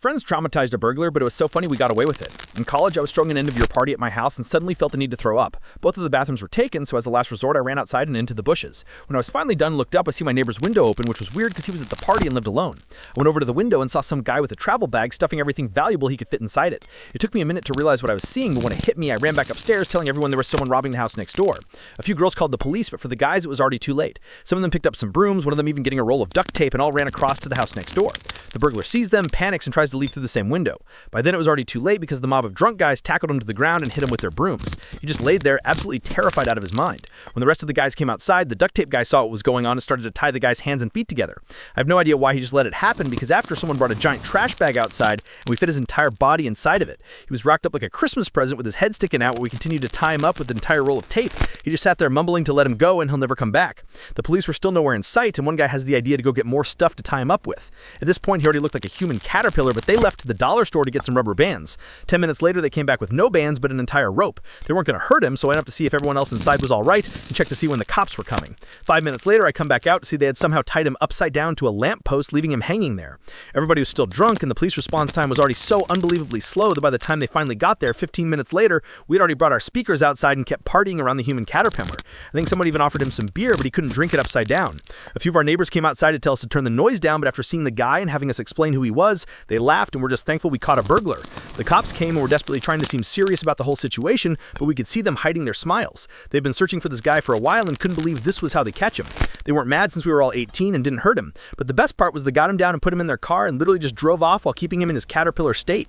Friends traumatized a burglar, but it was so funny we got away with it. In college, I was throwing an end of year party at my house and suddenly felt the need to throw up. Both of the bathrooms were taken, so as a last resort, I ran outside and into the bushes. When I was finally done and looked up, I see my neighbor's window open, which was weird because he was at the party and lived alone. I went over to the window and saw some guy with a travel bag stuffing everything valuable he could fit inside it. It took me a minute to realize what I was seeing, but when it hit me, I ran back upstairs telling everyone there was someone robbing the house next door. A few girls called the police, but for the guys, it was already too late. Some of them picked up some brooms, one of them even getting a roll of duct tape, and all ran across to the house next door. The burglar sees them, panics, and tries to leave through the same window. By then it was already too late because the mob of drunk guys tackled him to the ground and hit him with their brooms. He just laid there, absolutely terrified out of his mind. When the rest of the guys came outside, the duct tape guy saw what was going on and started to tie the guy's hands and feet together. I have no idea why he just let it happen, because after someone brought a giant trash bag outside and we fit his entire body inside of it. He was wrapped up like a Christmas present with his head sticking out while we continued to tie him up with an entire roll of tape. He just sat there mumbling to let him go and he'll never come back. The police were still nowhere in sight, and one guy has the idea to go get more stuff to tie him up with. At this point, he already looked like a human caterpillar, but they left to the dollar store to get some rubber bands. 10 minutes later, they came back with no bands, but an entire rope. They weren't going to hurt him, so I went up to see if everyone else inside was all right and checked to see when the cops were coming. 5 minutes later, I come back out to see they had somehow tied him upside down to a lamppost, leaving him hanging there. Everybody was still drunk, and the police response time was already so unbelievably slow that by the time they finally got there, 15 minutes later, we had already brought our speakers outside and kept partying around the human caterpillar. I think someone even offered him some beer, but he couldn't drink it upside down. A few of our neighbors came outside to tell us to turn the noise down, but after seeing the guy and having us explain who he was, they laughed and were just thankful we caught a burglar. The cops came and were desperately trying to seem serious about the whole situation, but we could see them hiding their smiles. They'd been searching for this guy for a while and couldn't believe this was how they catch him. They weren't mad since we were all 18 and didn't hurt him, but the best part was they got him down and put him in their car and literally just drove off while keeping him in his caterpillar state.